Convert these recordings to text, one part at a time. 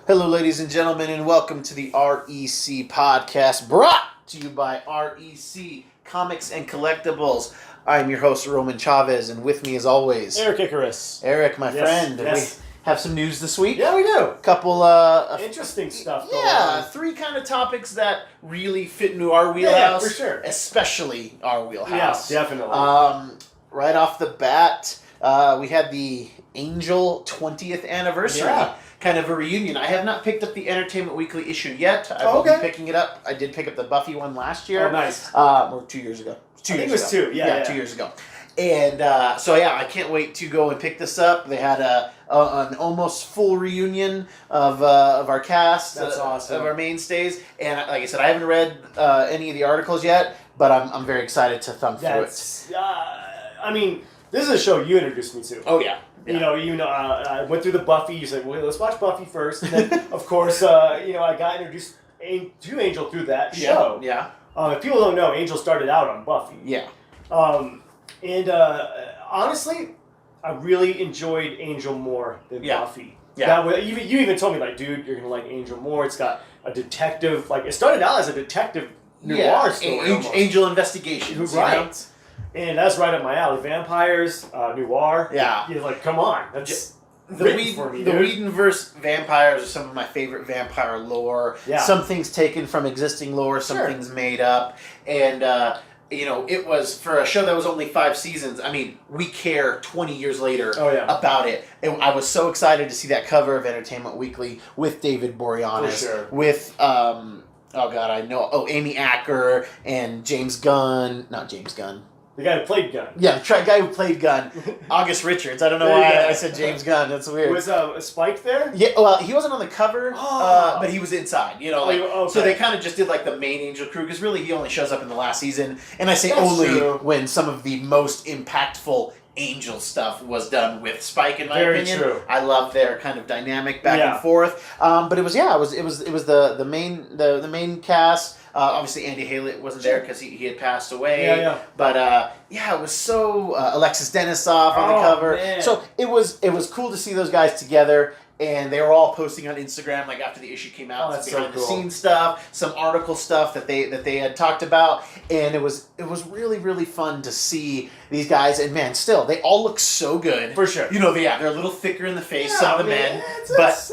Hello, ladies and gentlemen, and welcome to the REC podcast, brought to you by REC Comics and Collectibles. I'm your host, Roman Chavez, and with me, as always, Erik Icarus. Eric, my friend. Yes. We have some news this week. Yeah, we do. Couple Interesting stuff. Yeah, three kind of topics that really fit into our wheelhouse. Yeah, for sure. Especially our wheelhouse. Yeah, definitely. Right off the bat, we had the Angel 20th anniversary. Yeah. Kind of a reunion. I have not picked up the Entertainment Weekly issue yet. I will be picking it up. I did pick up the Buffy one last year. Oh, nice. Or 2 years ago. I think it was 2. Yeah, 2 years ago. And I can't wait to go and pick this up. They had an almost full reunion of our cast. That's awesome. Of our mainstays. And like I said, I haven't read any of the articles yet, but I'm very excited to thumb through it. I mean, this is a show you introduced me to. Oh, yeah. Yeah. I went through the Buffy. You said, well, let's watch Buffy first. And then, of course, I got introduced to Angel through that show. Yeah. If people don't know, Angel started out on Buffy. Yeah. Honestly, I really enjoyed Angel more than Buffy. Yeah. Now, you even told me, like, dude, you're going to like Angel more. It's got a detective, like, it started out as a detective noir story. Angel investigations. Right. You know? And that's right up my alley. Vampires, noir. Yeah. You're like, come on. That's the Whedonverse vampires are some of my favorite vampire lore. Yeah. Some things taken from existing lore, some things made up. And, it was, for a show that was only 5 seasons, I mean, we care 20 years later about it. And I was so excited to see that cover of Entertainment Weekly with David Boreanaz. With, Amy Acker and James Gunn. Not James Gunn. The guy who played Gunn. Yeah, the guy who played Gunn. August Richards. I don't know why I said James Gunn. That's weird. Was Spike there? Yeah, well, he wasn't on the cover, but he was inside. So they kind of just did like the main Angel crew, because really he only shows up in the last season. And I say when some of the most impactful Angel stuff was done with Spike, in my opinion. True. I love their kind of dynamic back and forth. But it was the main cast. Obviously, Andy Haylett wasn't there because he had passed away. Yeah. But it was so Alexis Denisoff on the cover. Man. So it was cool to see those guys together. And they were all posting on Instagram, like after the issue came out, some behind the scenes stuff, some article stuff that they had talked about, and it was really, really fun to see these guys. And man, still they all look so good. For sure. They're a little thicker in the face, some of the men, but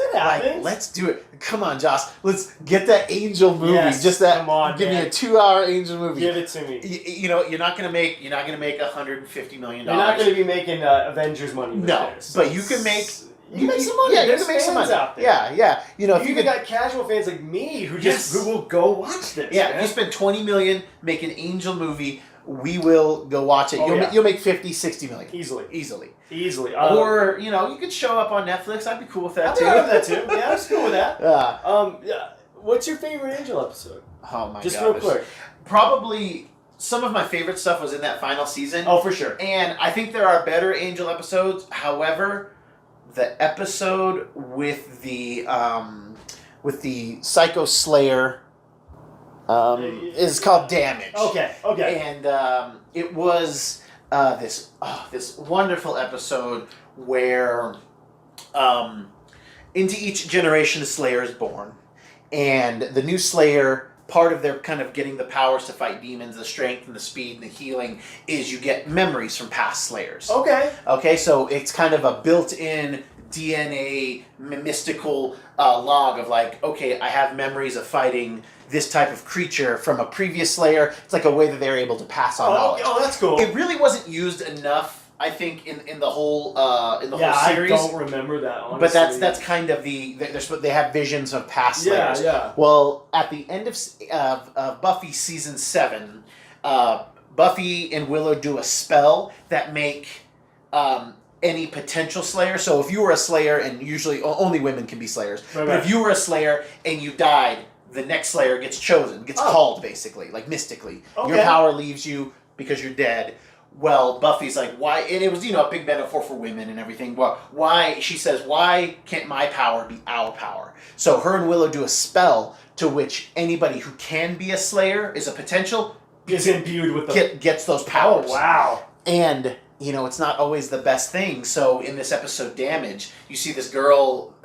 let's do it. Come on, Josh, let's get that Angel movie. Yes, just that. Come on, give me a 2-hour Angel movie. Give it to me. You're not gonna make $150 million. You're not gonna be making Avengers money with this. But you can make. You make some money. Yeah, There's you can make some money out there. Yeah. If you got casual fans like me who will go watch this. Yeah, if you spend $20 million, make an Angel movie, we will go watch it. You'll make $50-60 million easily. Or you could show up on Netflix. I'd be cool with that too. I'd be with that too. Yeah, I'm cool with that. What's your favorite Angel episode? Oh my god! Just real quick. Probably. Some of my favorite stuff was in that final season. Oh, for sure. And I think there are better Angel episodes. However, the episode with the Psycho Slayer is called Damage. Okay. And it was this wonderful episode where into each generation a Slayer is born, and the new Slayer, part of their kind of getting the powers to fight demons, the strength and the speed and the healing, is you get memories from past Slayers. Okay, so it's kind of a built-in DNA mystical log of like, okay, I have memories of fighting this type of creature from a previous Slayer. It's like a way that they're able to pass on knowledge. Oh, that's cool. It really wasn't used enough, I think, in the whole series. I don't remember that, honestly. But that's kind of they have visions of past Slayers. Yeah. Well, at the end of Buffy season 7, Buffy and Willow do a spell that make any potential Slayer. So if you were a Slayer, and usually only women can be Slayers, but if you were a Slayer and you died, the next Slayer gets chosen, gets called basically, like mystically. Okay. Your power leaves you because you're dead. Well, Buffy's like, why? And it was, a big metaphor for women and everything. Well, she says, why can't my power be our power? So her and Willow do a spell to which anybody who can be a Slayer, is a potential, is imbued with gets those powers. Oh, wow. And it's not always the best thing. So in this episode, Damage, you see this girl,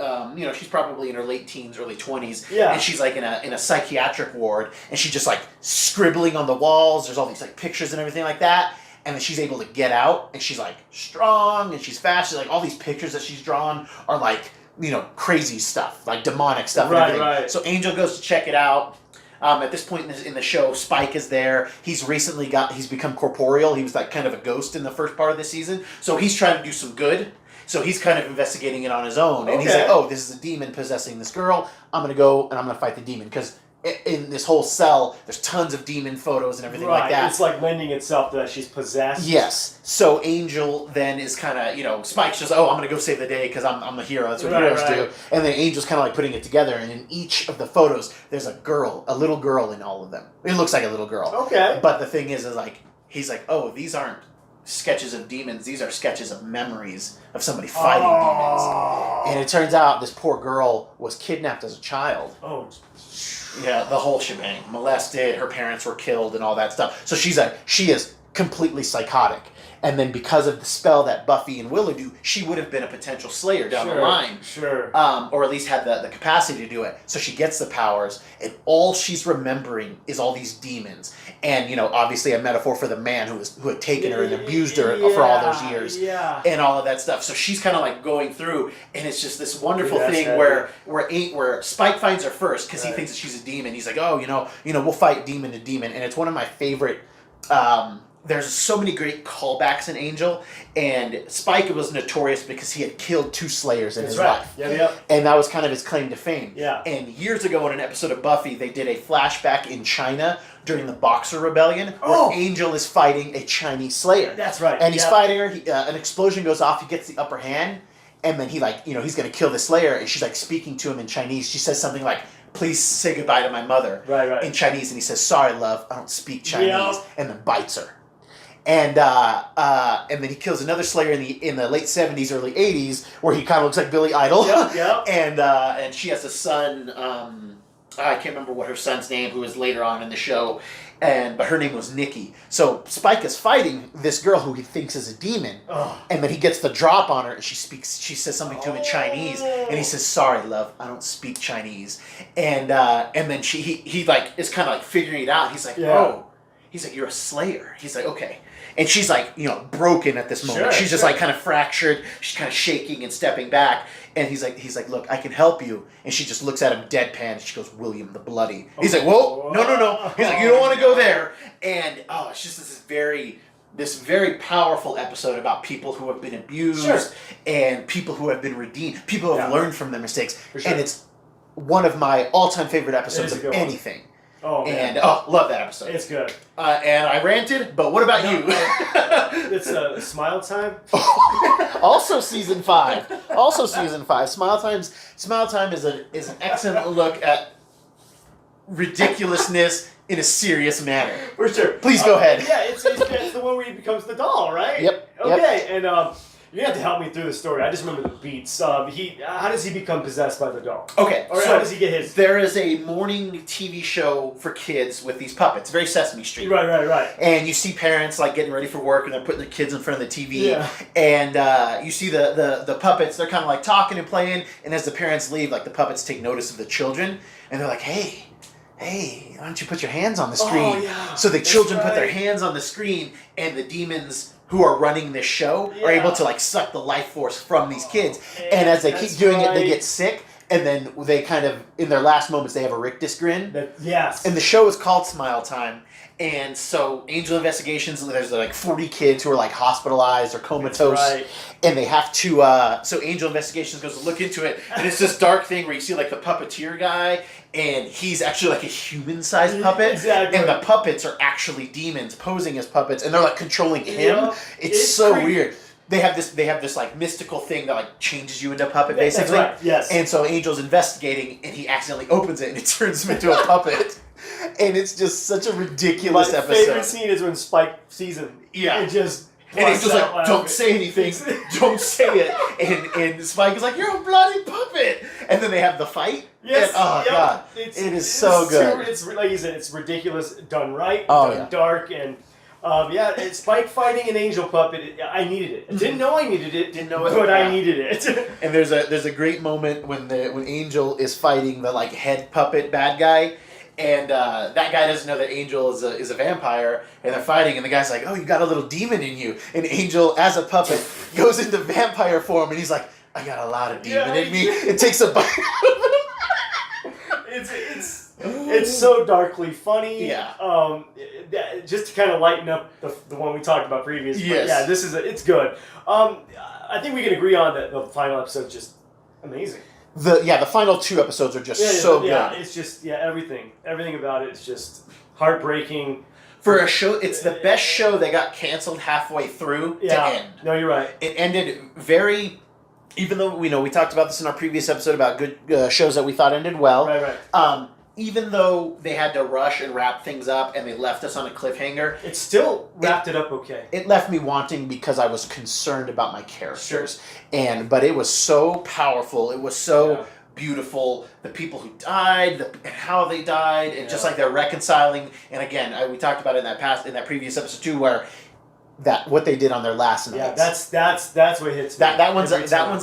she's probably in her late teens, early 20s, and she's like in a psychiatric ward, and she's just like scribbling on the walls. There's all these like pictures and everything like that. And then she's able to get out, and she's like strong, and she's fast. She's like all these pictures that she's drawn are like, crazy stuff, like demonic stuff and everything. Right. So Angel goes to check it out. At this point in the show, Spike is there. He's become corporeal. He was like kind of a ghost in the first part of the season. So he's trying to do some good. So he's kind of investigating it on his own. And he's like, oh, this is a demon possessing this girl. I'm going to go and I'm going to fight the demon. Because in this whole cell, there's tons of demon photos and everything like that. It's like lending itself to that she's possessed. Yes. So Angel then is kind of, Spike's just, I'm going to go save the day because I'm a hero. That's what heroes do. And then Angel's kind of like putting it together. And in each of the photos, there's a little girl in all of them. It looks like a little girl. Okay. But the thing is like, he's like, oh, these aren't sketches of demons. These are sketches of memories of somebody fighting demons. And it turns out this poor girl was kidnapped as a child. Oh, yeah, the whole shebang. Molested, her parents were killed, and all that stuff. So she is completely psychotic. And then because of the spell that Buffy and Willow do, she would have been a potential Slayer down the line. Sure. Or at least had the capacity to do it. So she gets the powers, and all she's remembering is all these demons. And, obviously a metaphor for the man who had taken her and abused her for all those years. Yeah. And all of that stuff. So she's kind of like going through, and it's just this wonderful thing where Spike finds her first because he thinks that she's a demon. He's like, oh, we'll fight demon to demon. And it's one of my favorite... there's so many great callbacks in Angel, and Spike was notorious because he had killed 2 Slayers in his life. Yeah. And that was kind of his claim to fame. Yeah. And years ago in an episode of Buffy, they did a flashback in China during the Boxer Rebellion where Angel is fighting a Chinese Slayer. That's right. And he's fighting her, an explosion goes off, he gets the upper hand, and then he he's going to kill the Slayer, and she's like speaking to him in Chinese. She says something like, please say goodbye to my mother. Right. In Chinese, and he says, sorry, love, I don't speak Chinese, and then bites her. And then he kills another Slayer in the late 70s, early 80s, where he kind of looks like Billy Idol. Yep. And she has a son, I can't remember what her son's name, who was later on in the show, but her name was Nikki. So Spike is fighting this girl who he thinks is a demon, and then he gets the drop on her, and she says something to him in Chinese, and he says, sorry, love, I don't speak Chinese. And then he like is kind of like figuring it out. He's like, oh. He's like, you're a Slayer. He's like, okay. And she's like, broken at this moment. She's just like kind of fractured. She's kind of shaking and stepping back. And he's like, look, I can help you. And she just looks at him deadpan. And she goes, William the Bloody. He's like, whoa, no. He's like, you don't want to go there. And it's just this very powerful episode about people who have been abused and people who have been redeemed, people who have learned from their mistakes. And it's one of my all-time favorite episodes of anything. Oh, man. And love that episode. It's good. And I ranted, but what about you? It's Smile Time. Also season 5. Smile Time is an excellent look at ridiculousness in a serious manner. For sure. Please go ahead. Yeah, it's the one where he becomes the doll, right? Yep. Okay, and you have to help me through the story. I just remember the beats. How does he become possessed by the doll? Okay, or how does he get his? There is a morning TV show for kids with these puppets, very Sesame Street. Right. And you see parents like getting ready for work, and they're putting their kids in front of the TV. Yeah. And you see the puppets. They're kind of like talking and playing. And as the parents leave, like the puppets take notice of the children, and they're like, Hey, why don't you put your hands on the screen? Oh, yeah. So the children put their hands on the screen, and the demons who are running this show are able to like suck the life force from these kids. And as they keep doing it, they get sick, and then they kind of, in their last moments, they have a rictus grin. Yes. And the show is called Smile Time. And so Angel Investigations, there's like 40 kids who are like hospitalized or comatose. Right. And they have to, so Angel Investigations goes to look into it. And it's this dark thing where you see like the puppeteer guy, and he's actually like a human-sized puppet. Exactly. And the puppets are actually demons posing as puppets, and they're like controlling him. Yeah. It's so weird. They have this like mystical thing that like changes you into a puppet, basically. That's right. Yes. And so Angel's investigating, and he accidentally opens it, and it turns him into a puppet. And it's just such a ridiculous episode. My favorite scene is when Spike sees him. Yeah. It just... And Angel's like, don't say anything. Don't say it. And Spike is like, you're a bloody puppet. And then they have the fight. Yes. And, God. It is so good. It's like you said, it's ridiculous, done right, done dark, and Spike fighting an angel puppet. I needed it. I didn't know I needed it. Didn't know it, but yeah. I needed it. And there's a great moment when Angel is fighting the like head puppet bad guy, and that guy doesn't know that Angel is a vampire, and they're fighting, and the guy's like, "Oh, you got a little demon in you," and Angel, as a puppet, goes into vampire form, and he's like, "I got a lot of demon in me." It takes a bite. It's so darkly funny. Yeah. Just to kind of lighten up the one we talked about previously. Yes. Yeah, it's good. I think we can agree on that the final episode's just amazing. The final 2 episodes are just so good. Yeah, it's just everything about it is just heartbreaking. For a show, it's the best show that got canceled halfway through to end. No, you're right. It ended very. Even though we talked about this in our previous episode about good shows that we thought ended well. Right. Even though they had to rush and wrap things up and they left us on a cliffhanger, it still wrapped it up okay. It left me wanting because I was concerned about my characters. Sure. But it was so powerful. It was so beautiful. The people who died, and how they died, and just like they're reconciling. And again, we talked about it in that previous episode too, where what they did on their last night. Yeah, that's what hits me. That one's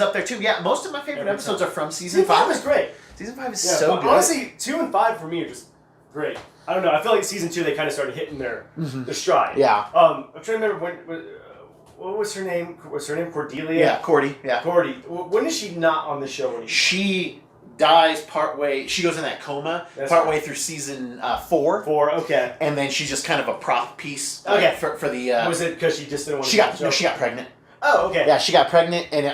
up there too. Yeah, most of my favorite episodes are from season 5. Season 5 is great. Season 5 is so good. Honestly, 2 and 5 for me are just great. I don't know. I feel like season 2 they kind of started hitting their stride. Yeah. I'm trying to remember what was her name? Was her name Cordelia? Yeah, Cordy. Yeah. Cordy. When is she not on the show anymore? She dies partway. She goes in that coma partway through season 4. 4. Okay. And then she's just kind of a prop piece. Okay. For the. Was it because she just didn't want to? She got pregnant. Oh, okay. Yeah, she got pregnant, and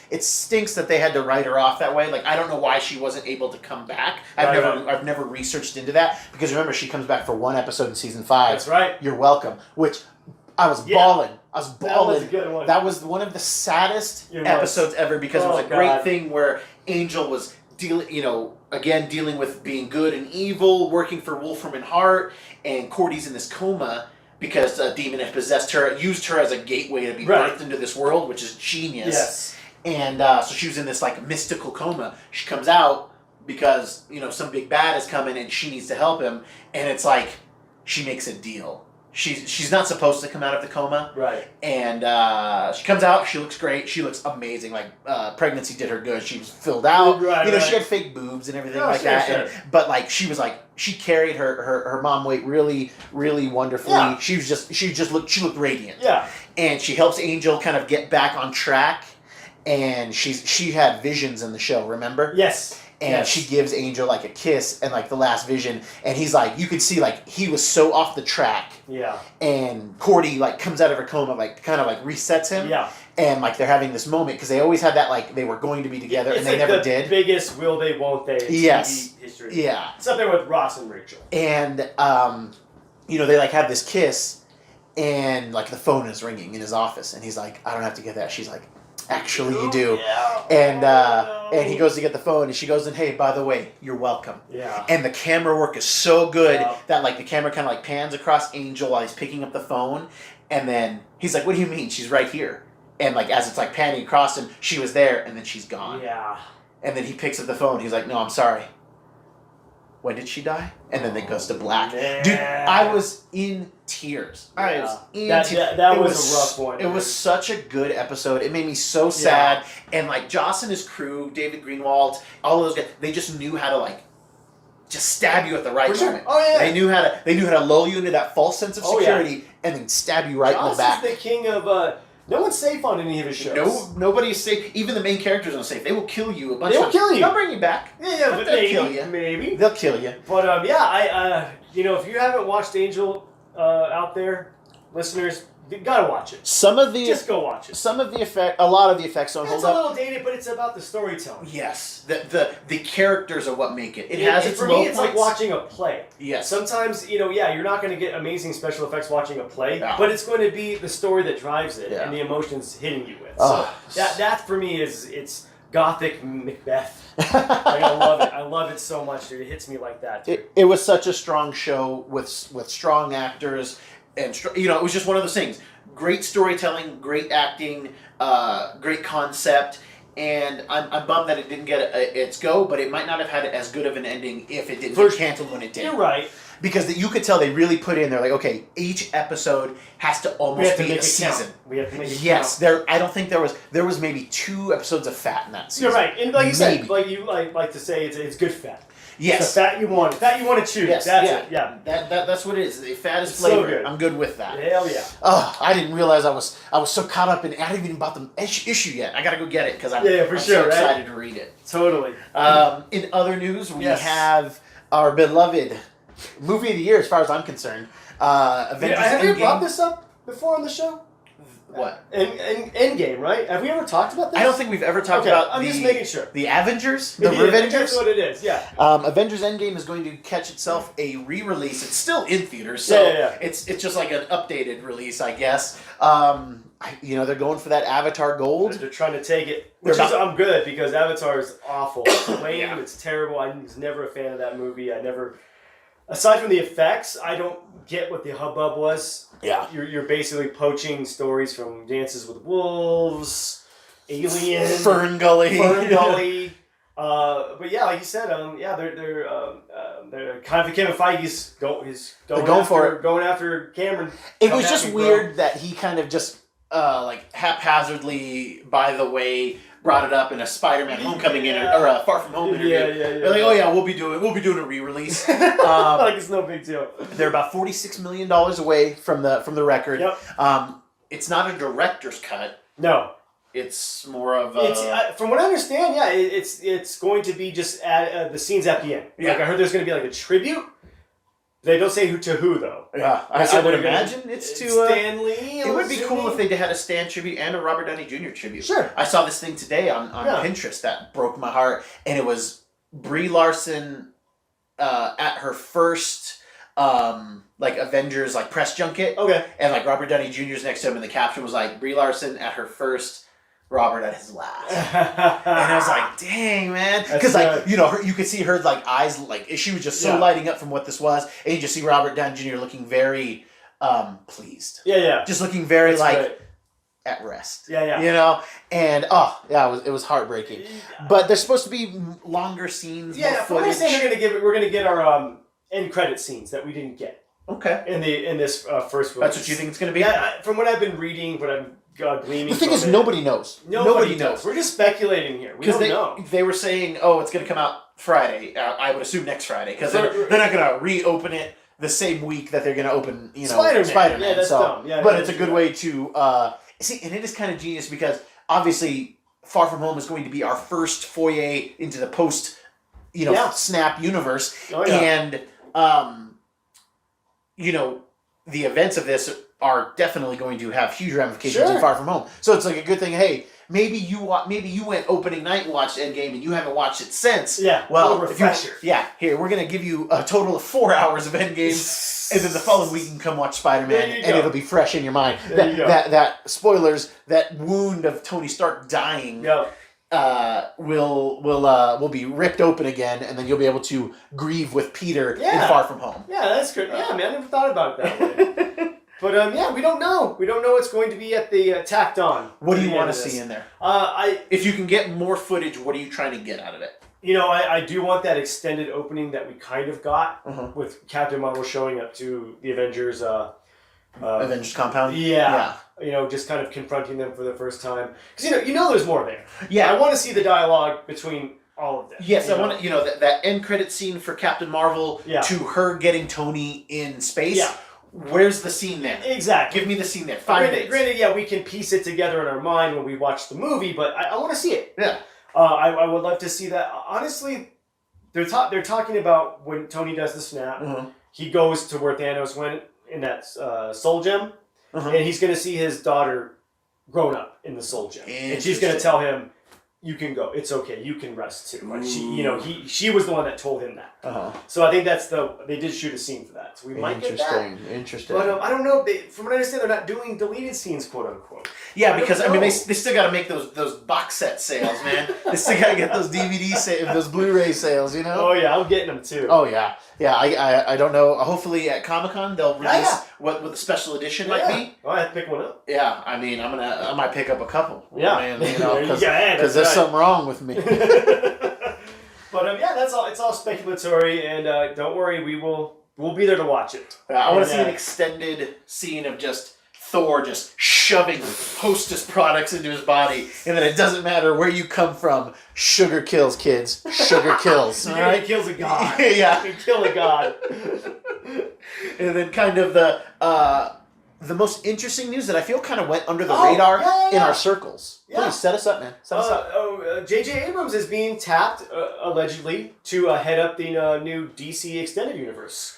it stinks that they had to write her off that way. Like, I don't know why she wasn't able to come back. I've never researched into that, because remember, she comes back for 1 episode in season 5. That's right. You're welcome. Which I was bawling. That was a good one. That was one of the saddest episodes ever, because it was a great thing where Angel was dealing with being good and evil, working for Wolfram and Hart, and Cordy's in this coma because a demon had possessed her, used her as a gateway to be birthed into this world, which is genius. Yes. And so she was in this like mystical coma. She comes out because some big bad is coming and she needs to help him, and it's like she makes a deal. She's not supposed to come out of the coma. Right. And she comes out. She looks great. She looks amazing. Like pregnancy did her good. She was filled out. Right. She had fake boobs and everything that. Sure. But like she carried her mom weight really, really wonderfully. Yeah. She looked radiant. Yeah. And she helps Angel kind of get back on track. And she had visions in the show. Remember? Yes. And she gives Angel like a kiss and like the last vision, and he's like, you could see like he was so off the track. Yeah. And Cordy like comes out of her coma, like kind of like resets him. Yeah. And like they're having this moment because they always had that like they were going to be together and they never did. Biggest will they won't they? Yes. TV history. Yeah. It's up there with Ross and Rachel. And they like have this kiss, and like the phone is ringing in his office, and he's like, I don't have to get that. She's like, actually, you do. Yeah. And he goes to get the phone, and she goes, and hey, by the way, you're welcome. Yeah. And the camera work is so good that like the camera kind of like pans across Angel while he's picking up the phone, and then he's like, what do you mean? She's right here. And like as it's like panning across him, she was there, and then she's gone. Yeah. And then he picks up the phone. He's like, no, I'm sorry. When did she die? And then it goes to black. Man. Dude, I was in tears. Yeah. I was in tears. That was a rough one. It was such a good episode. It made me so sad. And like Joss and his crew, David Greenwald, all those guys, they just knew how to like just stab you at the right moment. Sure. Oh yeah. They knew how to lull you into that false sense of security and then stab you right in the back. Joss is the king of no one's safe on any of his shows. Nobody's safe. Even the main characters aren't safe. They will kill you a bunch of times. They will kill you. They'll bring you back. Yeah, but they'll kill you. Maybe. They'll kill you. But I if you haven't watched Angel out there, listeners, you gotta watch it. Just go watch it. A lot of the effects don't hold up. It's a little dated, but it's about the storytelling. Yes, the characters are what make it. It has its for low me, it's points. like watching a play. Yes. Sometimes you're not going to get amazing special effects watching a play, No. but it's going to be the story that drives it and the emotions hitting you with. So that for me it's gothic Macbeth. I love it. I love it so much, dude. It hits me like that. Dude. It was such a strong show with strong actors, and it was just one of those things. Great storytelling, great acting, great concept, and I'm bummed that it didn't get its go, but it might not have had as good of an ending if it didn't get canceled when it did. You're right. because you could tell they really put in. They're like, okay, each episode has to almost be a season. We have to make it yes, count. I don't think there was maybe 2 episodes of fat in that season. You're right, and like you maybe. said, like you like to say, it's good fat. Yes, it's the fat you want to choose. Yes, that's yeah. it. Yeah, that's what it is. The fat is it's flavor. So good. I'm good with that. Hell yeah. Oh, I didn't realize I was so caught up in. I haven't even bought the issue yet. I gotta go get it because I'm so excited to read it. Totally. In other news, we have our beloved movie of the year, as far as I'm concerned. Avengers Endgame. Have we brought this up before on the show? What? Endgame, right? Have we ever talked about this? I don't think we've ever talked about I'm just making sure. The Avengers? The Revengers? That's what it is, yeah. Avengers Endgame is going to catch itself a re-release. It's still in theaters, so it's just like an updated release, I guess. They're going for that Avatar Gold. They're trying to take it, I'm good, because Avatar is awful. It's lame, it's terrible. I was never a fan of that movie. Aside from the effects, I don't get what the hubbub was. Yeah. You're basically poaching stories from Dances with Wolves, Alien, Fern Gully. But yeah, like you said, they're kind of Kevin Feige's going after Cameron. It was just weird that he kind of just haphazardly, by the way, brought it up in a Spider-Man Homecoming or a Far From Home interview. They're like, oh yeah, we'll be doing a re-release. Like it's no big deal. They're about $46 million away from the record. Yep. It's not a director's cut. No. It's more of a... from what I understand, it's going to be just the scenes at the end. Yeah. Like I heard there's going to be like a tribute. They don't say who to who though. Yeah, I would imagine it's to Stan Lee. It would be cool if they had a Stan tribute and a Robert Downey Jr. tribute. Sure. I saw this thing today on Pinterest that broke my heart, and it was Brie Larson at her first Avengers press junket. Okay. And Robert Downey Jr.'s next to him, and the caption was Brie Larson at her first, Robert at his last. And I was like, dang, man. Because, you could see her, eyes, she was just so lighting up from what this was. And you just see Robert Downey Jr. looking very pleased. Yeah. Just looking very, at rest. Yeah. And, it was heartbreaking. Yeah. But there's supposed to be longer scenes, more footage. I'm saying we're going to get our end credit scenes that we didn't get. Okay. In this first release. That's what you think it's going to be? Yeah, from what I've been reading, what I'm gleaming. The thing is, nobody knows. Nobody knows. We're just speculating here. We don't know. They were saying, it's going to come out Friday. I would assume next Friday, because they're not going to reopen it the same week that they're going to open, Spider-Man. Yeah, that's dumb. Yeah, but it's a good way to see, and it is kind of genius because obviously Far From Home is going to be our first foyer into the post, Snap universe, and the events of this are definitely going to have huge ramifications in Far From Home. So it's a good thing. Hey, maybe you went opening night and watched Endgame and you haven't watched it since. Yeah. Well, refresher. Here we're gonna give you a total of 4 hours of Endgame, and then the following week you can come watch Spider-Man, and it'll be fresh in your mind. That spoilers, that wound of Tony Stark dying. Will be ripped open again, and then you'll be able to grieve with Peter in Far From Home. Yeah, that's good. Yeah, man, I never thought about it that way. But we don't know. We don't know what's going to be at the tacked on. What do you want to see in there? If you can get more footage, what are you trying to get out of it? I do want that extended opening that we kind of got with Captain Marvel showing up to the Avengers. Avengers compound. Yeah. Just kind of confronting them for the first time. Because there's more there. Yeah. I want to see the dialogue between all of them. Yes, I want to. That end credit scene for Captain Marvel to her getting Tony in space. Yeah. Where's the scene there? Exactly. Give me the scene there. 5 minutes. Granted, we can piece it together in our mind when we watch the movie, but I want to see it. Yeah. I would love to see that. Honestly, they're talking about when Tony does the snap, he goes to where Thanos went in that soul gem, and he's going to see his daughter grown up in the soul gem. And she's going to tell him, you can go. It's okay. You can rest too. Like she was the one that told him that. So I think they did shoot a scene for that. So we might get that. Interesting. But I don't know. From what I understand, they're not doing deleted scenes, quote unquote. Yeah, because they still got to make those box set sales, man. They still got to get those DVD sales, those Blu-ray sales. Oh yeah, I'm getting them too. Oh yeah. I don't know. Hopefully at Comic-Con they'll release what the special edition might be. Well, I have to pick one up. Yeah, I mean I might pick up a couple. Yeah, because there's something wrong with me. But that's all. It's all speculatory, and don't worry, we will we'll be there to watch it. I want to see an extended scene of just Thor just shoving Hostess products into his body, and then it doesn't matter where you come from. Sugar kills, kids. Sugar kills. All right? It kills a god. Yeah. It kill a god. And then kind of the most interesting news that I feel kind of went under the radar in our circles. Yeah. Please set us up, man. Set us up. J.J. Abrams is being tapped, allegedly, to head up the new DC Extended Universe.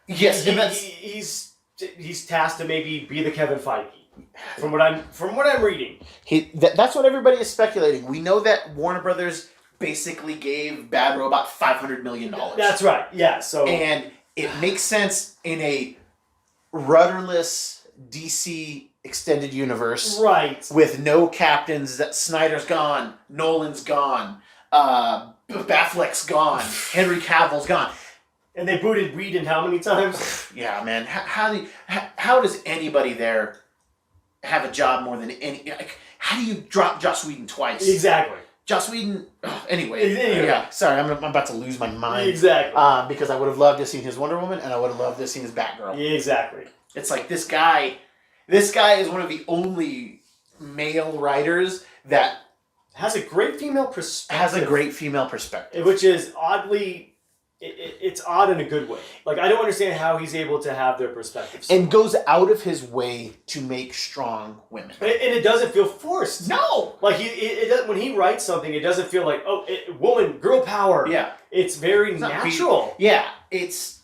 Yes, and that's... He's tasked to maybe be the Kevin Feige. From what I'm reading. That's what everybody is speculating. We know that Warner Brothers basically gave Bad Robot $500 million. That's right. Yeah. So and it makes sense in a rudderless DC extended universe, right? With no captains. That Snyder's gone, Nolan's gone, Batfleck's gone, Henry Cavill's gone. And they booted Whedon how many times? Yeah, man. How does anybody there have a job more than any? Like, how do you drop Joss Whedon twice? Exactly. Joss Whedon. Anyway. Yeah. Sorry, I'm about to lose my mind. Exactly. Because I would have loved to have seen his Wonder Woman, and I would have loved to have seen his Batgirl. Exactly. It's like this guy. This guy is one of the only male writers that has a great female perspective. Which is oddly. It's odd in a good way. Like, I don't understand how he's able to have their perspectives. And goes out of his way to make strong women. And it doesn't feel forced. No! Like, when he writes something, it doesn't feel like, woman, girl power. Yeah. It's very natural. Yeah. It's...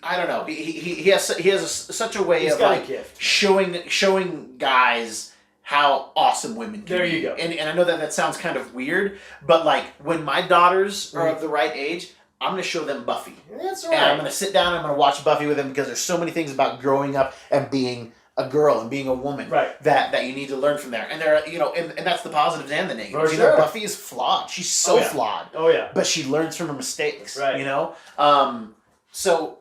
I don't know. He has such a way of like showing guys how awesome women can be. There you go. And I know that sounds kind of weird, but like when my daughters are of the right age, I'm going to show them Buffy. That's right. And I'm going to sit down and I'm going to watch Buffy with them because there's so many things about growing up and being a girl and being a woman that you need to learn from there. And there, and that's the positives and the negatives. For sure. Buffy is flawed. She's so flawed. Oh yeah. But she learns from her mistakes. Right. So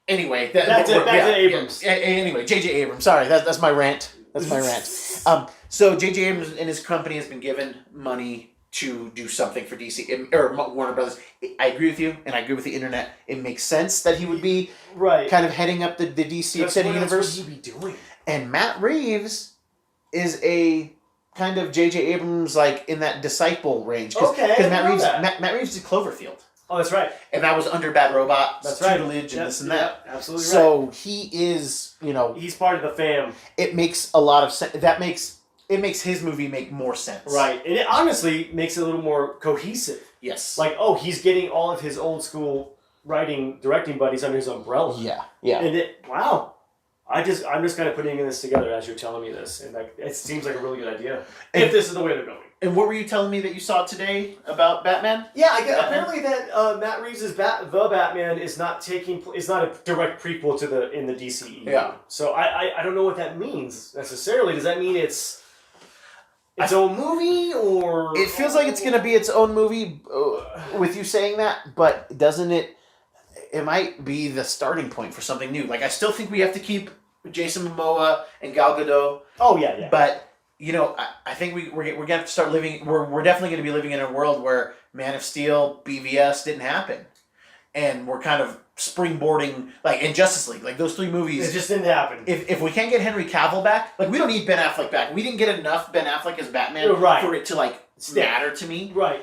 anyway, back to Abrams. Anyway, J.J. Abrams. Sorry, that's my rant. That's my rant. So J.J. Abrams and his company has been given money to do something for DC or Warner Brothers. I agree with you, and I agree with the internet. It makes sense that he would be kind of heading up the DC extended universe. What would he be doing? And Matt Reeves is a kind of J.J. Abrams, like in that disciple range. Because Matt Reeves did Cloverfield. Oh, that's right. And that was under Bad Robot tutelage and this and that. Absolutely right. So he is, he's part of the fam. It makes a lot of sense. It makes his movie make more sense. Right. And it honestly makes it a little more cohesive. Yes. Like, he's getting all of his old school directing buddies under his umbrella. Yeah. Yeah. And I'm just kind of putting this together as you're telling me this. And it seems like a really good idea. If this is the way they're going. And what were you telling me that you saw today about Batman? Yeah, apparently that Matt Reeves' The Batman is not a direct prequel in the DCEU. Yeah. So I don't know what that means necessarily. Does that mean it's own movie, or it feels like it's going to be its own movie with you saying that, but doesn't it? It might be the starting point for something new. Like, I still think we have to keep Jason Momoa and Gal Gadot. Oh yeah. But I think we're going to have to start living. We're definitely going to be living in a world where Man of Steel, BVS didn't happen, and we're kind of springboarding, like in Justice League, like those three movies. It just didn't happen. If we can't get Henry Cavill back, like we don't need Ben Affleck back. We didn't get enough Ben Affleck as Batman for it to like matter to me. Right.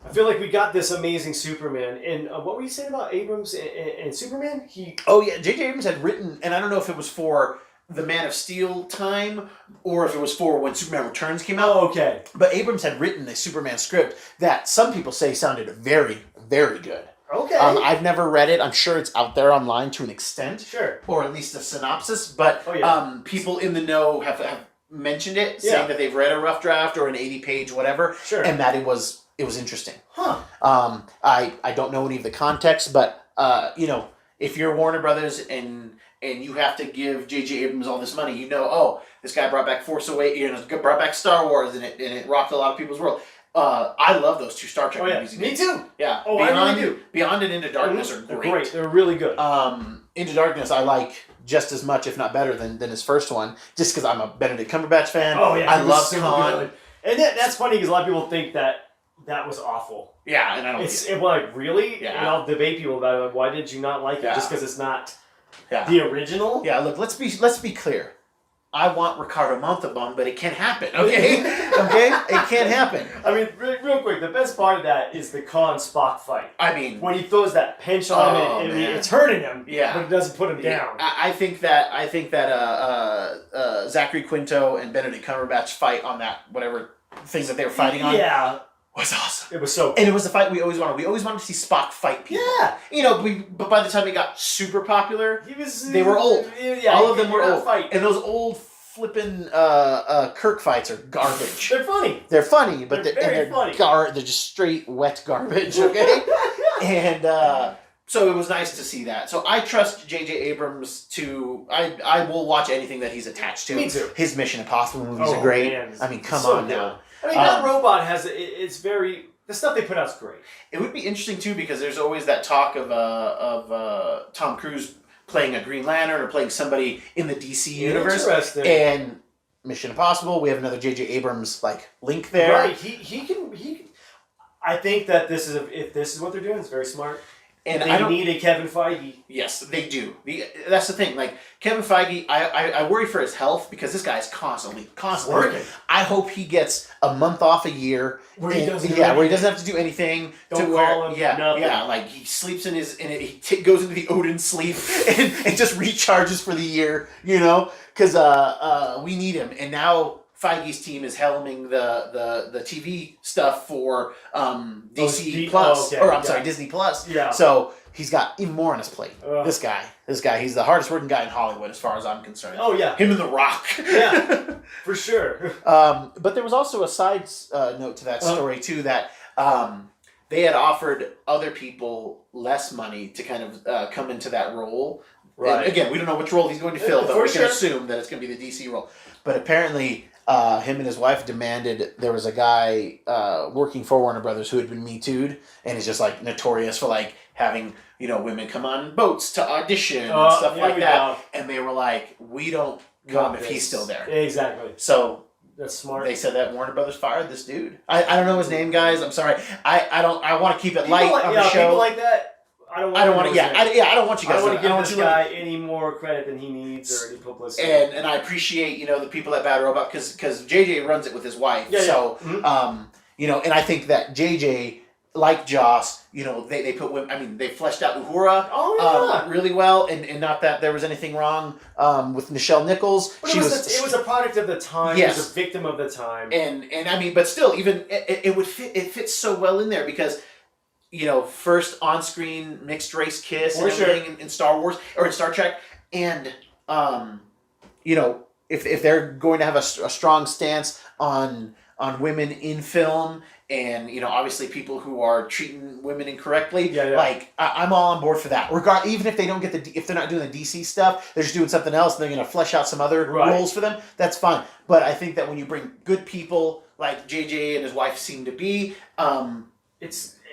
I feel like we got this amazing Superman. And what were you saying about Abrams and Superman? J.J. Abrams had written, and I don't know if it was for the Man of Steel time or if it was for when Superman Returns came out. Oh, okay. But Abrams had written a Superman script that some people say sounded very, very good. Okay. I've never read it. I'm sure it's out there online to an extent. Sure. Or at least a synopsis. But people in the know have mentioned it, saying that they've read a rough draft or an 80-page whatever. Sure. And that it was interesting. Huh. I don't know any of the context, but if you're Warner Brothers and you have to give J.J. Abrams all this money, this guy brought back Force Awakens, brought back Star Wars, and it rocked a lot of people's world. I love those two Star Trek movies. Me too. Yeah. Oh, I really do. Beyond and Into Darkness are great. They're great. They're really good. Into Darkness I like just as much, if not better, than his first one, just because I'm a Benedict Cumberbatch fan. Oh, yeah. I love Khan. And that's funny because a lot of people think that that was awful. Yeah, and I don't. It like really. Yeah. And I'll debate people about it. Like, why did you not like it? Just because it's not the original? Yeah. Look, let's be clear. I want Ricardo Montalban, but it can't happen. Okay, okay, it can't happen. I mean, real quick, the best part of that is the Khan Spock fight. I mean, when he throws that pinch on him, it's hurting him. Yeah, but it doesn't put him down. I think that Zachary Quinto and Benedict Cumberbatch fight on that whatever thing that they were fighting on. Yeah. Was awesome. It was so cool. And it was the fight we always wanted. We always wanted to see Spock fight people. Yeah. You know, but by the time he got super popular, they were old. Yeah, all of them were old. Fight. And those old flippin' Kirk fights are garbage. They're funny. They're funny, but they're funny. They're just straight wet garbage, okay? And so it was nice to see that. So I trust J.J. Abrams to... I will watch anything that he's attached to. Me too. His Mission Impossible movies are great. Man, I mean, come so on now. I mean, that robot has... It's very... The stuff they put out is great. It would be interesting, too, because there's always that talk of Tom Cruise playing a Green Lantern or playing somebody in the DC universe. Interesting. And Mission Impossible, we have another J.J. Abrams link there. Right. He can. I think that if this is what they're doing, it's very smart. And they need a Kevin Feige. Yes, they do. That's the thing. Like Kevin Feige, I worry for his health because this guy's constantly working. I hope he gets a month off a year where he doesn't have to do anything. Don't call him. Nothing. Like he sleeps in he goes into the Odin sleep and just recharges for the year. You know, because we need him. And now Feige's team is helming the TV stuff for DC Plus, Disney Plus. Yeah. So he's got even more on his plate. This guy, he's the hardest working guy in Hollywood as far as I'm concerned. Oh yeah. Him and The Rock. Yeah, for sure. But there was also a side note to that story too that they had offered other people less money to kind of come into that role. Right. And again, we don't know which role he's going to fill, but we can assume that it's going to be the DC role. But apparently, him and his wife demanded there was a guy working for Warner Brothers who had been Me Too'd and is just notorious for having women come on boats to audition and stuff like that. And they were like, we don't come if he's still there. Exactly. So that's smart. They said that Warner Brothers fired this dude. I don't know his name, guys. I'm sorry. I want to keep it light on the show. People like that. I don't want to. I don't want you guys. I don't want to give this guy any more credit than he needs or any publicity. And I appreciate the people at Bad Robot because JJ runs it with his wife. Yeah, so Mm-hmm. And I think that JJ, like Joss, they put women. I mean, they fleshed out Uhura really well, and not that there was anything wrong with Nichelle Nichols. But it was a product of the time. Yes. It was a victim of the time. And I mean, but still, even it would fit. It fits so well in there because. First on-screen mixed race kiss and everything in Star Wars or in Star Trek, and if they're going to have a strong stance on women in film, and obviously people who are treating women incorrectly, I'm all on board for that. Even if they don't get if they're not doing the DC stuff, they're just doing something else, and they're going to flesh out some other roles for them. That's fine. But I think that when you bring good people like JJ and his wife seem to be,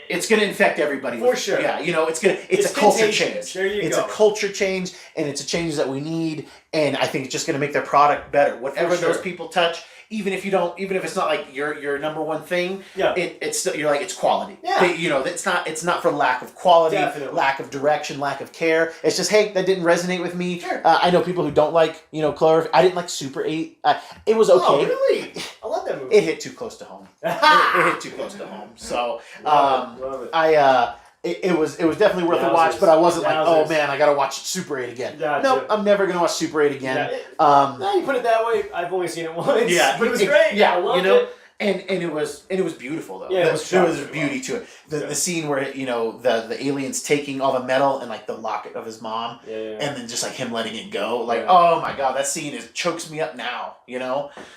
it's going to infect everybody. For sure. Yeah, it's a culture change. There you go. It's a culture change, and it's a change that we need, and I think it's just going to make their product better. Whatever those people touch, even if it's not your number one thing, it's still, you're it's quality. Yeah. It's not for lack of quality, Definitely. lack of direction, lack of care. It's just, hey, that didn't resonate with me. Sure. I know people who don't like, Clover. I didn't like Super 8. It was okay. Oh, really? I love that movie. It hit too close to home. it hit too close to home. So, love it. It was definitely worth a watch, but I wasn't oh man, I gotta watch Super 8 again. No, I'm never gonna watch Super 8 again. Now you put it that way, I've only seen it once. Yeah, but it was great. Yeah, I loved it. And it was beautiful though. Yeah, there was beauty to it. The scene where the aliens taking all the metal and the locket of his mom, and then just him letting it go. Oh my god, that scene chokes me up now.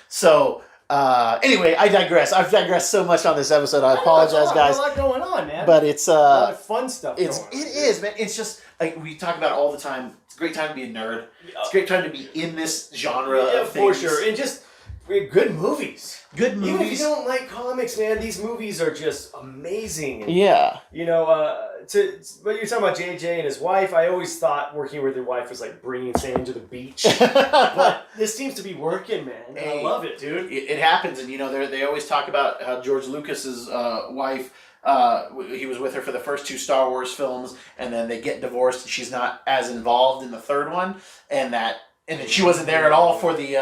So. Anyway, I digress. I've digressed so much on this episode. I apologize, guys. There's a lot going on, man. But it's a lot of fun stuff. It is, man. It's just we talk about it all the time. It's a great time to be a nerd. It's a great time to be in this genre of things. For sure. And just good movies. Good movies. Even if you don't like comics, man, these movies are just amazing. Yeah. when you're talking about JJ and his wife, I always thought working with your wife was like bringing sand to the beach. But this seems to be working, man. Hey, I love it, dude. It happens, and they always talk about how George Lucas's wife. He was with her for the first 2 Star Wars films, and then they get divorced, and she's not as involved in the third one, and then she wasn't there at all for the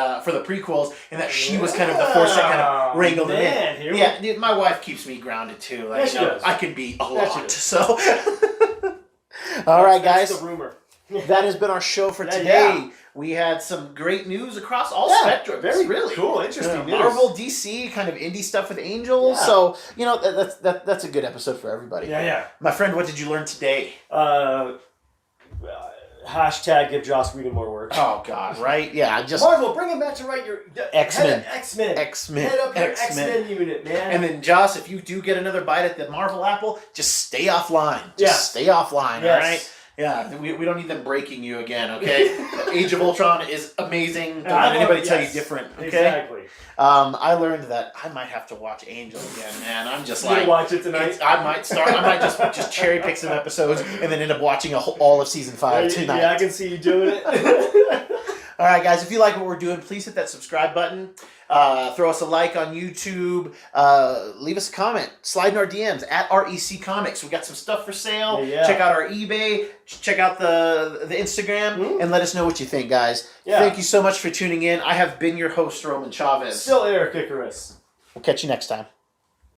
prequels, and that she was kind of the force that kind of wrangled it in. Yeah, dude, my wife keeps me grounded too. Like, she does. I can be a lot. Does. So, all right, guys. That's the rumor. That has been our show for today. Yeah. We had some great news across all spectrums. Very really cool, interesting news. Marvel, DC, kind of indie stuff with Angels. Yeah. So that's a good episode for everybody. Yeah. My friend, what did you learn today? Hashtag give Joss Whedon more work. Oh God, right? Yeah, just Marvel, bring him back to write your X-Men. X-Men. Head up your X-Men unit, man. And then Joss, if you do get another bite at the Marvel apple, just stay offline. Stay offline. Yes. All right. Yeah, we don't need them breaking you again, okay? Age of Ultron is amazing. Don't let anybody tell you different, okay? Exactly. I learned that I might have to watch Angel again, man. I'm just like... watch it tonight? I might just cherry pick some episodes and then end up watching all of Season 5 tonight. Yeah, I can see you doing it. All right, guys, if you like what we're doing, please hit that subscribe button. Throw us a like on YouTube. Leave us a comment. Slide in our DMs at REC Comics. We got some stuff for sale. Yeah. Check out our eBay. Check out the Instagram. And let us know what you think, guys. Yeah. Thank you so much for tuning in. I have been your host, Roman Chavez. Still Eric Icarus. We'll catch you next time.